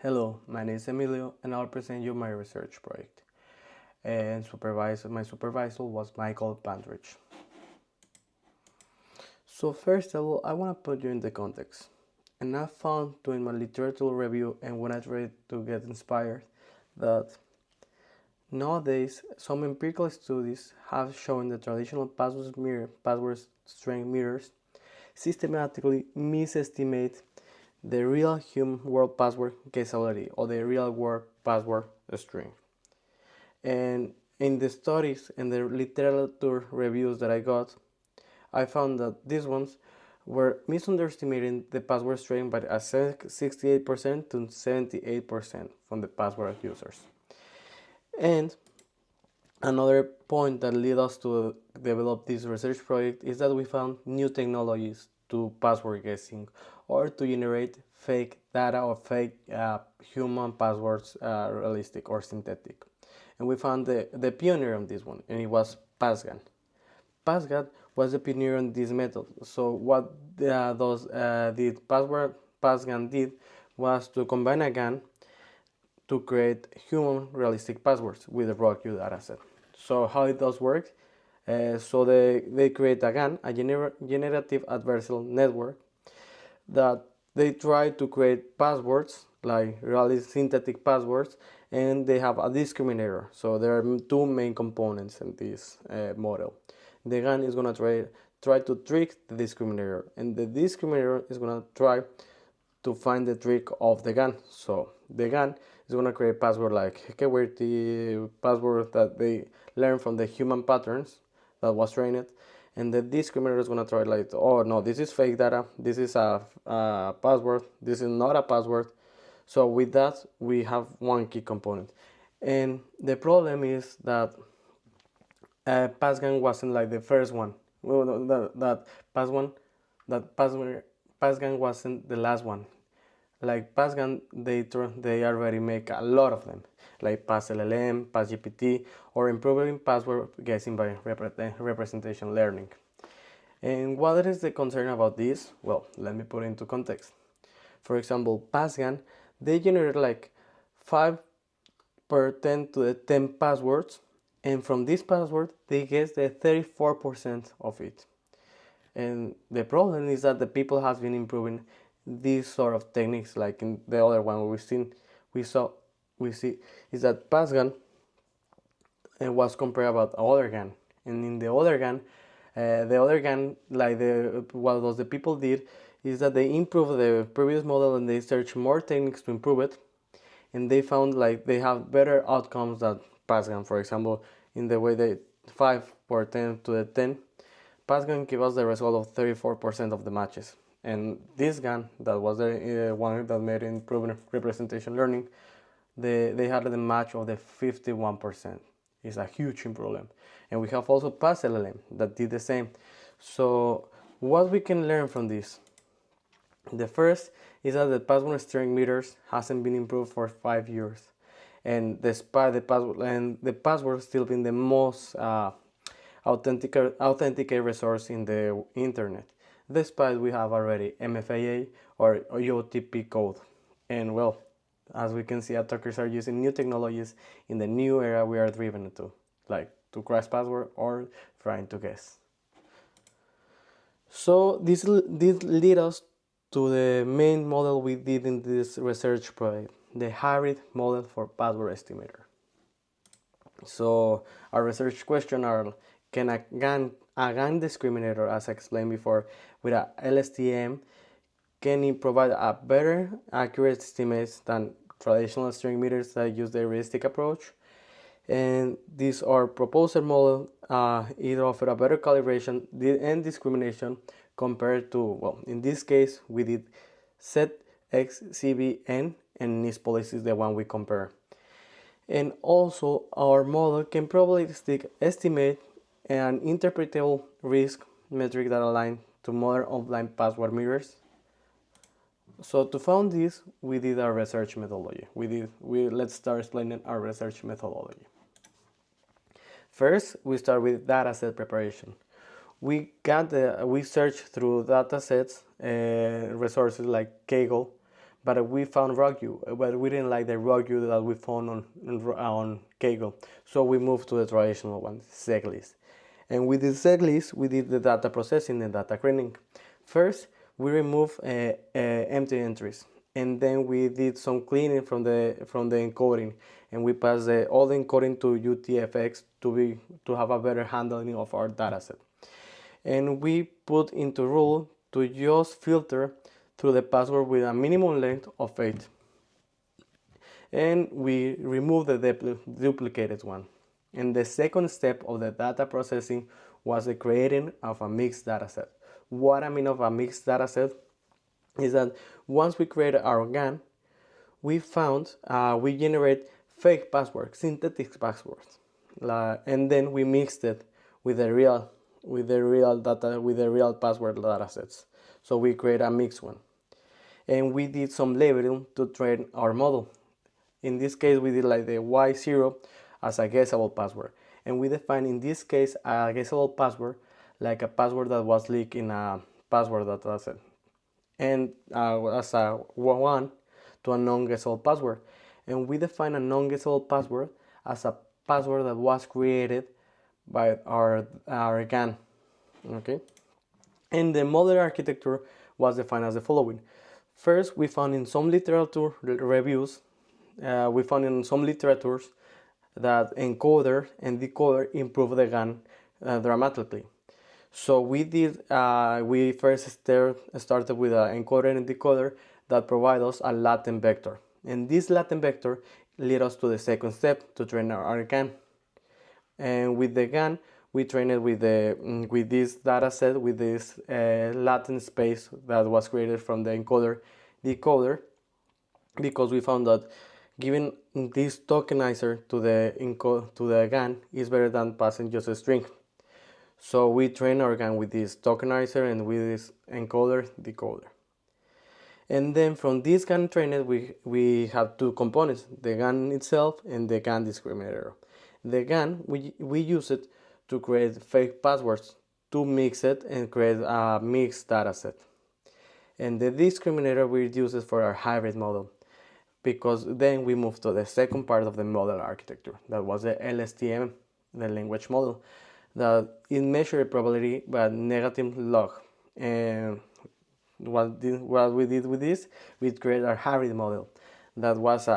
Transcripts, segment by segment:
Hello, my name is Emilio and I'll present you my research project. And my supervisor was Michael Pantridge. So first of all, I want to put you in the context. And I found doing my literature review and when I tried to get inspired that nowadays some empirical studies have shown that traditional password strength mirrors systematically misestimate the real human world password guessability or the real world password string. And in the studies and the literature reviews that I got, I found that these ones were misunderestimating the password string by a 68% to 78% from the password users. And another point that led us to develop this research project is that we found new technologies to password guessing or to generate fake data or fake human passwords, realistic or synthetic. And we found the pioneer on this one, and it was PassGAN. PassGAN was the pioneer on this method. So what PassGAN did was to combine a GAN to create human realistic passwords with a raw Q dataset. So how it does work? So they create a GAN, a generative adversarial network, that they try to create passwords like really synthetic passwords, and they have a discriminator. So there are two main components in this model. The GAN is going to try to trick the discriminator, and the discriminator is going to try to find the trick of the GAN. So the GAN is going to create password like the password that they learn from the human patterns that was trained, and the discriminator is going to try like, oh no, this is fake data, this is a password, this is not a password. So with that we have one key component, and the problem is that PassGAN wasn't like the first one. Well, that PassGAN wasn't the last one. Like PassGAN, they already make a lot of them, like PassLLM, PassGPT, or improving password guessing by representation learning. And what is the concern about this? Well, let me put it into context. For example, PassGAN, they generate like 5 per 10 to the 10 passwords, and from this password, they guess the 34% of it. And the problem is that the people has been improving these sort of techniques, like in the other one we see is that PassGAN was compared about other GAN, and in the other GAN, like what the people did is that they improved the previous model and they searched more techniques to improve it, and they found like they have better outcomes than PassGAN. For example, in the way they 5 per 10 to the 10, PassGAN gave us the result of 34% of the matches. And this GAN, that was the one that made improving representation learning, they had the match of the 51%. It's a huge improvement. And we have also PassLLM that did the same. So what we can learn from this? The first is that the password strength meters hasn't been improved for 5 years. And despite the password still being the most authenticate resource in the internet, despite we have already MFAA or OTP code. And well, as we can see, attackers are using new technologies in the new era we are driven to, like to crash password or trying to guess. So this lead us to the main model we did in this research project, the hybrid model for password estimator. So our research question are, can a GAN discriminator, as I explained before, with a LSTM, can it provide a better accurate estimates than traditional string meters that use the heuristic approach? And this our proposed model, it offers a better calibration and discrimination compared to, well, in this case we did ZXCBN, and this policy is the one we compare. And also our model can probabilistic estimate an interpretable risk metric that align to modern offline password mirrors. So to found this, we did our research methodology. Let's start explaining our research methodology. First, we start with dataset preparation. We search through datasets, resources like Kaggle, but we found ROGU, but we didn't like the ROGU that we found on Kaggle, so we moved to the traditional one, seglist. And with the seglist, we did the data processing and data cleaning. First, we removed empty entries, and then we did some cleaning from the encoding, and we passed all the encoding to UTF-8 to have a better handling of our dataset. And we put into rule to just filter through the password with a minimum length of 8. And we remove the duplicated one. And the second step of the data processing was the creating of a mixed dataset. What I mean of a mixed dataset is that once we created our GAN, we found we generate fake passwords, synthetic passwords, and then we mixed it with the real data, with the real password datasets. So we create a mixed one, and we did some labeling to train our model. In this case, we did like the Y0 as a guessable password, and we define in this case a guessable password like a password that was leaked in a password dataset, and as a 1 to a non-guessable password. And we define a non-guessable password as a password that was created by our GAN. Okay, and the model architecture was defined as the following. First, we found in some literature reviews, we found in some literatures that encoder and decoder improve the GAN dramatically. So we did. We first started with an encoder and decoder that provide us a latent vector, and this latent vector led us to the second step to train our GAN. And with the GAN, we trained it with this data set, with this latent space that was created from the encoder decoder, because we found that giving this tokenizer to the GAN is better than passing just a string. So we train our GAN with this tokenizer and with this encoder decoder. And then from this GAN trained, we have two components, the GAN itself and the GAN discriminator. The GAN, we use it to create fake passwords, to mix it and create a mixed dataset. And the discriminator we use it for our hybrid model, because then we move to the second part of the model architecture, that was the LSTM, the language model, that it measured probability by negative log. And what we did with this, we created our hybrid model that was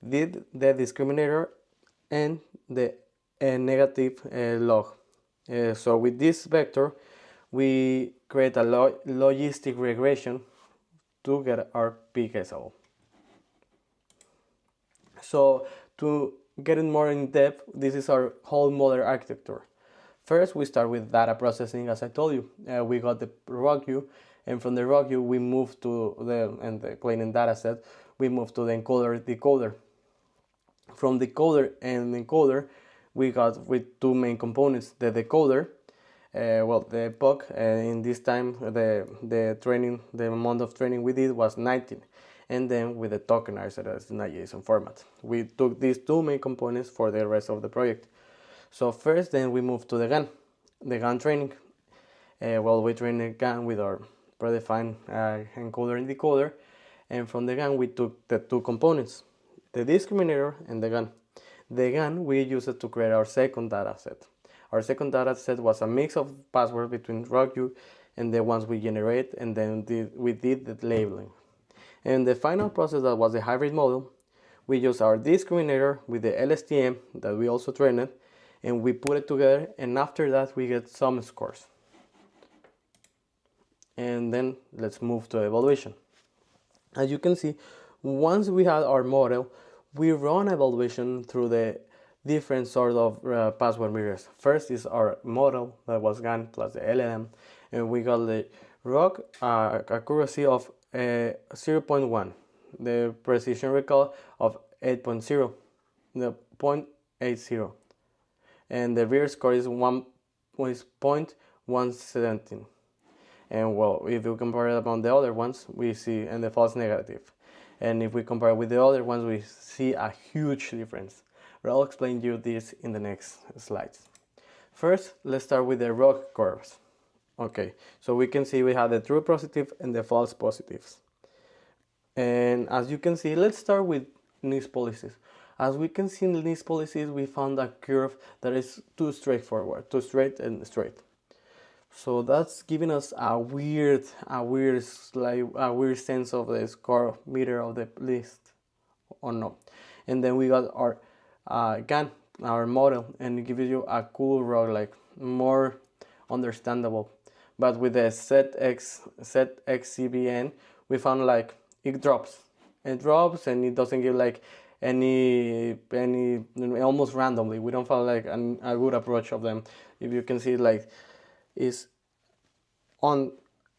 did the discriminator and the negative log. So with this vector, we create a logistic regression to get our p-guessable. So to get it more in depth, this is our whole model architecture. First, we start with data processing, as I told you. We got the ROGU, and from the ROGU, we moved to the cleaning dataset, we moved to the encoder decoder. From decoder and encoder, we got with two main components. The decoder, the epoch, in this time, the amount of training we did was 19. And then with the tokenizer as in a JSON format. We took these two main components for the rest of the project. So first, then we moved to the GAN training. We trained the GAN with our predefined encoder and decoder, and from the GAN we took the two components, the discriminator and the GAN. The GAN we used it to create our second data set. Our second data set was a mix of passwords between ROGU and the ones we generate, and then we did the labeling. And the final process, that was the hybrid model, we used our discriminator with the LSTM that we also trained, and we put it together, and after that we get some scores. And then let's move to evaluation. As you can see, once we had our model, we run evaluation through the different sort of password mirrors. First is our model, that was GAN plus the LLM, and we got the ROG accuracy of 0.1, the precision recall of 8.0, the 0.80, and the real score is 0.117. And well, if you compare it upon the other ones, we see and the false negative. And if we compare with the other ones, we see a huge difference. But I'll explain you this in the next slides. First, let's start with the ROG curves. Okay, so we can see we have the true positive and the false positives. And as you can see, let's start with niche policies. As we can see in niche policies, we found a curve that is too straightforward, too straight and straight. So that's giving us a weird sense of the score meter of the list, or no. And then we got our GAN, our model, and it gives you a cool rock, like more understandable. But with the ZXCBN, we found like it drops. It drops and it doesn't give like any almost randomly. We don't find like a good approach of them. If you can see, like is on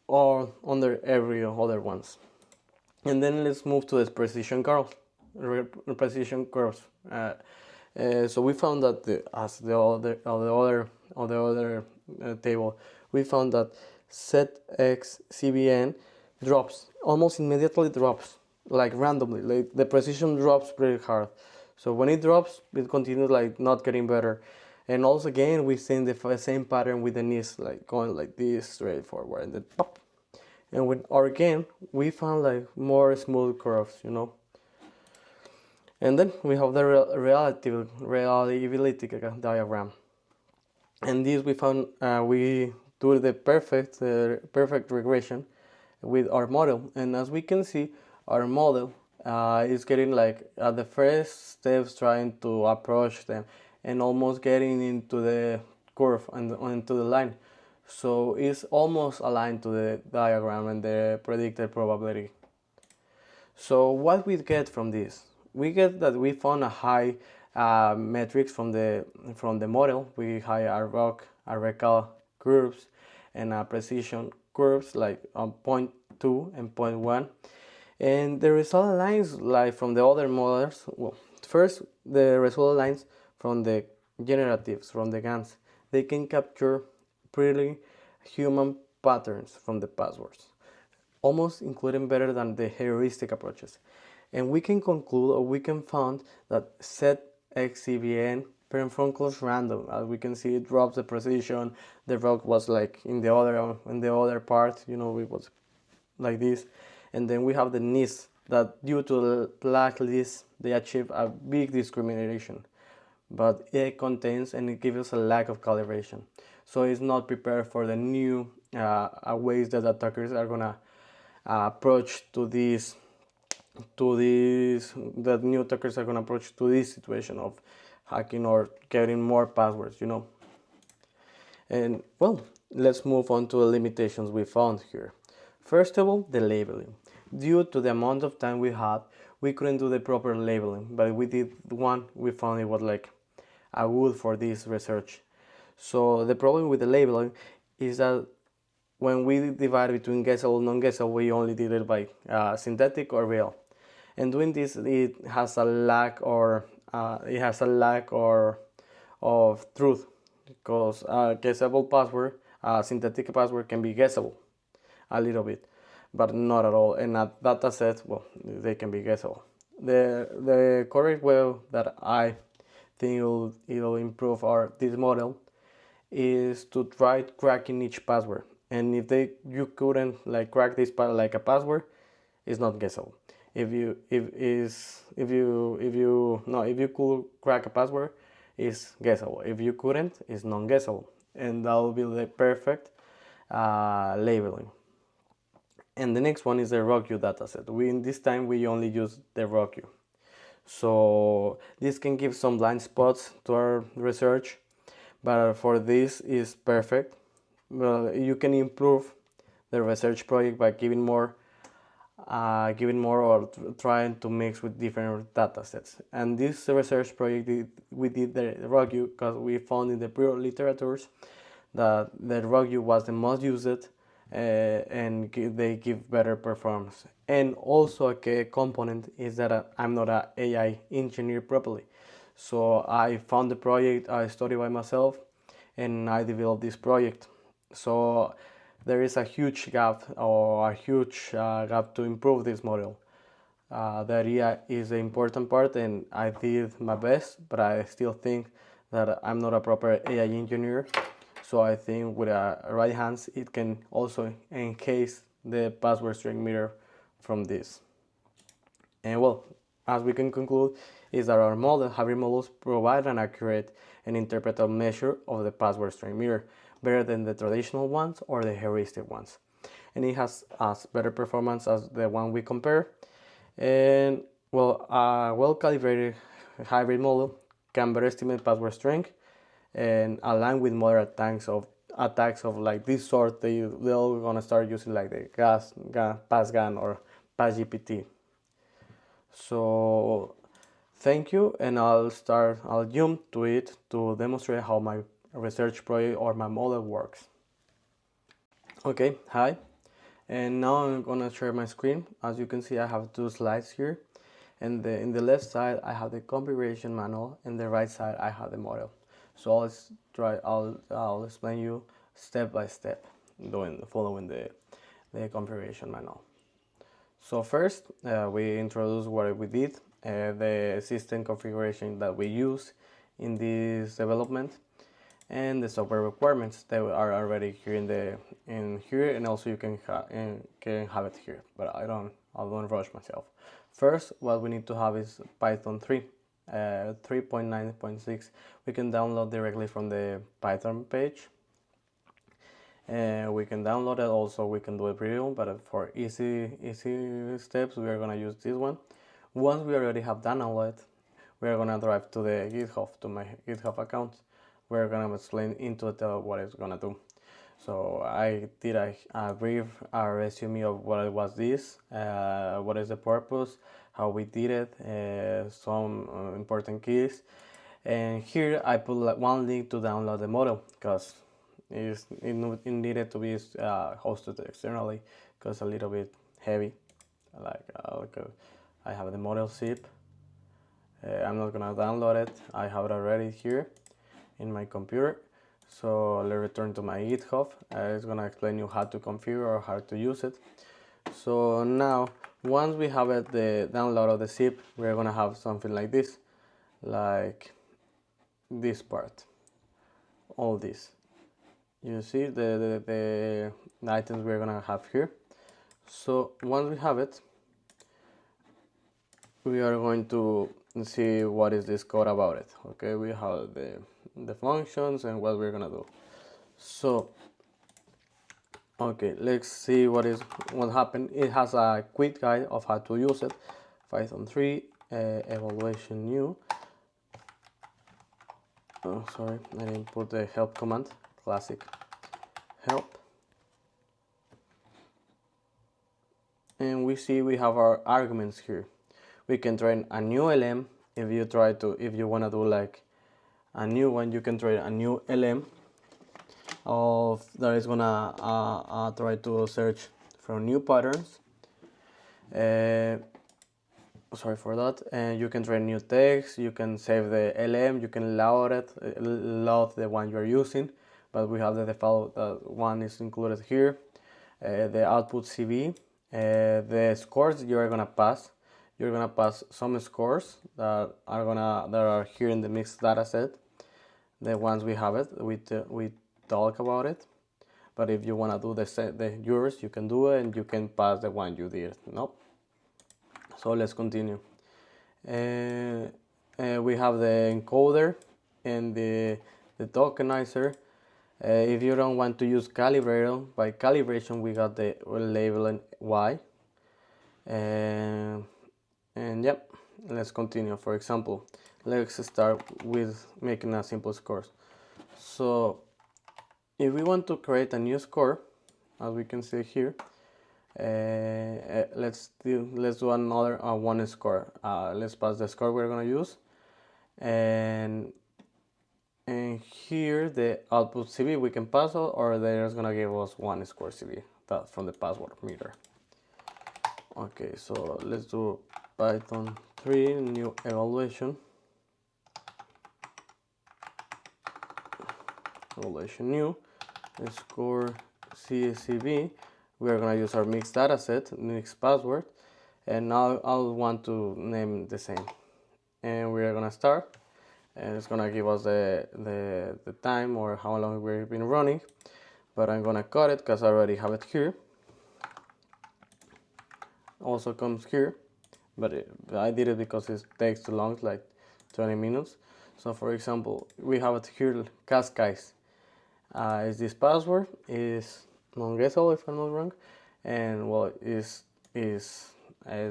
or under every other ones. And then let's move to the precision curves. So we found that as the other table, we found that ZXCBN drops almost immediately, drops like randomly, like the precision drops pretty hard. So when it drops, it continues like not getting better. And also again, we've seen the same pattern with the knees, like going like this straight forward and then pop. And with our GAN, we found like more smooth curves, you know. And then we have the reliability diagram. And this we found we do the perfect regression with our model. And as we can see, our model is getting like at the first steps trying to approach them and almost getting into the curve and into the line. So it's almost aligned to the diagram and the predicted probability. So what we get from this? We get that we found a high metrics from the model. We high a recal curves and a precision curves like 0.2 and 0.1. And the result lines like from the other models. Well, first the result lines from the generatives, from the GANs. They can capture pretty human patterns from the passwords, almost including better than the heuristic approaches. And we can conclude, or we can find that ZXCBN perform close random. As we can see, it drops the precision. The rock was like in the other part, you know, it was like this. And then we have the NIS that due to the blacklist, they achieve a big discrimination, but it contains and it gives us a lack of calibration. So it's not prepared for the new ways that attackers are gonna approach to this, that new attackers are gonna approach to this situation of hacking or getting more passwords, you know. And well, let's move on to the limitations we found here. First of all, the labeling. Due to the amount of time we had, we couldn't do the proper labeling, but we did one. We found it was like a good for this research. So the problem with the labeling is that when we divide between guessable and non-guessable, we only did it by synthetic or real. And doing this, it has a lack of truth, because guessable password, synthetic password can be guessable a little bit, but not at all. And a data set, well, they can be guessable. The correct way that I think it'll improve this model is to try cracking each password. And if you couldn't like crack this like a password, it's not guessable. If you could crack a password, it's guessable. If you couldn't, it's non-guessable, and that will be the perfect labeling. And the next one is the ROCU dataset. This time we only use the ROCU. So this can give some blind spots to our research, but for this is perfect. Well, you can improve the research project by giving more or trying to mix with different data sets. And this research project, we did the ROCU because we found in the prior literatures that the ROCU was the most used and they give better performance. And also a key component is that I'm not an AI engineer properly. So I found the project, I studied by myself, and I developed this project. So there is a huge gap to improve this model. The idea is the important part, and I did my best, but I still think that I'm not a proper AI engineer. So I think with a right hands, it can also encase the password string mirror from this. And well, as we can conclude, is that our hybrid models provide an accurate and interpretable measure of the password string mirror, better than the traditional ones or the heuristic ones. And it has as better performance as the one we compare. And well, a well-calibrated hybrid model can better estimate password strength and align with modern attacks of like this sort. They're gonna start using like the PassGAN or PassGPT. So thank you, and I'll jump to it to demonstrate how my research project or my model works. Okay, hi, and now I'm gonna share my screen. As you can see, I have two slides here, and in the left side I have the configuration manual, and the right side I have the model. So I'll explain you step by step, following the configuration manual. So first, we introduce what we did, the system configuration that we use in this development, and the software requirements that are already here in here, and also you can have it here. But I don't rush myself. First, what we need to have is Python 3, 3.9.6. We can download directly from the Python page. We can download it also, we can do it real, but for easy steps we are gonna use this one. Once we already have downloaded, we are gonna drive to the GitHub, to my GitHub account. We're gonna explain into detail what it's gonna do. So I did a brief resume of what was this, what is the purpose, how we did it, some important keys, and here I put like one link to download the model because it needed to be hosted externally because it's a little bit heavy. I have the model zip. I'm not gonna download it. I have it already here in my computer. So let's return to my GitHub. It's gonna explain you how to configure or how to use it. So now, once we have it, the download of the zip, we're gonna have something like this, like this part, all this. You see the items we're gonna have here. So once we have it, we are going to see what is this code about it. Okay, we have the functions and what we're gonna do. So okay, let's see what happened. It has a quick guide of how to use it. Python 3 evaluation new. Oh, sorry, I didn't put the help command. Classic help. And we see we have our arguments here. We can train a new LM. If you wanna do like a new one, you can train a new LM that is gonna try to search for new patterns. Sorry for that. And you can train new text. You can save the LM. You can load the one you're using. But we have the default one is included here. The output CV, the scores you are gonna pass. You're gonna pass some scores that are here in the mixed data set. The ones we have it, we talk about it. But if you wanna do yours, you can do it, and you can pass the one you did. No. So let's continue. We have the encoder and the tokenizer. If you don't want to use calibrator, by calibration we got the label and Y. And yep, let's continue. For example, let's start with making a simple score. So if we want to create a new score, as we can see here, let's do another one score. Let's pass the score we're gonna use, and here the output CV we can pass, or they're just gonna give us one score CV from the password meter. Okay, so let's do Python 3 new evaluation new score CSV. We are gonna use our mixed data set, mixed password, and now I'll want to name the same. And we are gonna start, and it's gonna give us the time or how long we've been running. But I'm gonna cut it because I already have it here. Also comes here, but I did it because it takes too long, like 20 minutes. So for example, we have it here, Cascais. Is this password is non-guessable if I'm not wrong, and well, is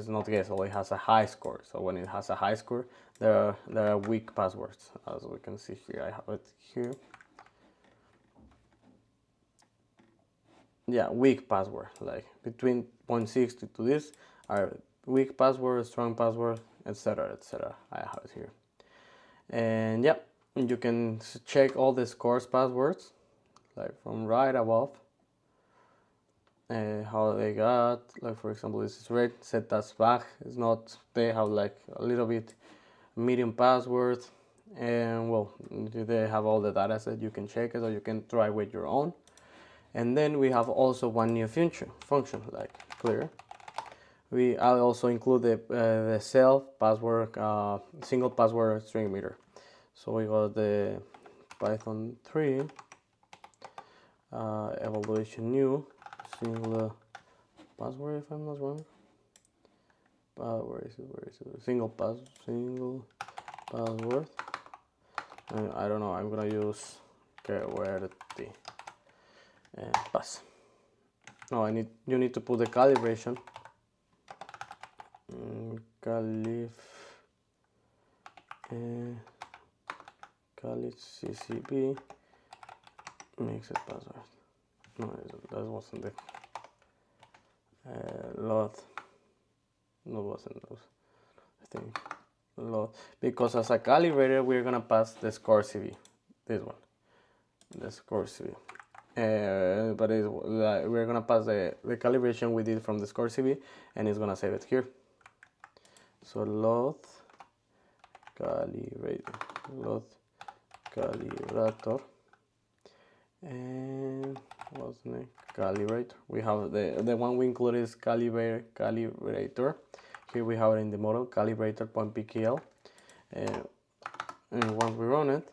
not guessable. It has a high score. So when it has a high score, there are weak passwords, as we can see here. I have it here. Yeah, weak password, like between 0.6 to this are weak password, strong password, etc., etc. I have it here, and yeah, you can check all the scores passwords, like from right above, how they got. Like for example, this is red, set as back. It's not. They have like a little bit medium password, and well, they have all the data set. You can check it, or you can try with your own. And then we have also one new function like clear. I'll also include the self password, single password string meter. So we got the Python 3 evaluation new single password, if I'm not wrong. Where is it? Single password. I don't know. I'm gonna use QWERTY. Pass. No, you need to put the calibration. Calif CCB mixed password. No, that wasn't the load. No, wasn't those. I think load, because as a calibrator we're gonna pass the score CV. This one, the score CV. But we're gonna pass the calibration we did from the score CV, and it's gonna save it here. So load calibrator, and what's the name? Calibrator. We have the one we included is calibrator. Here we have it in the model, calibrator.pkl, and once we run it,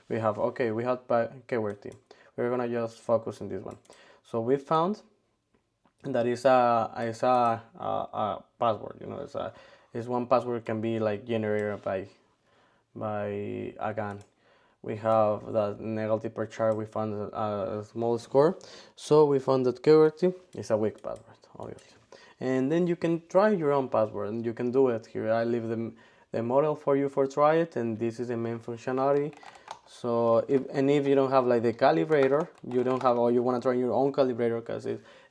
we have QWERTY. We're gonna just focus on this one. So we found that is a password. You know, it's one password can be like generated by a GAN. We have that negative per chart. We found a small score, so we found that QWERTY is a weak password, obviously. And then you can try your own password, and you can do it here. I leave the model for you for try it, and this is the main functionality. So if you don't have like the calibrator, or you want to try your own calibrator, because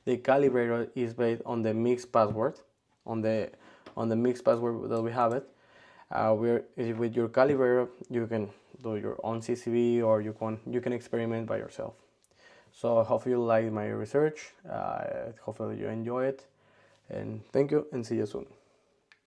the calibrator is based on the mixed password, on the mixed password that we have it. With your calibrator, you can do your own CCV, or you can experiment by yourself. So hopefully you like my research. Hopefully you enjoy it, and thank you, and see you soon.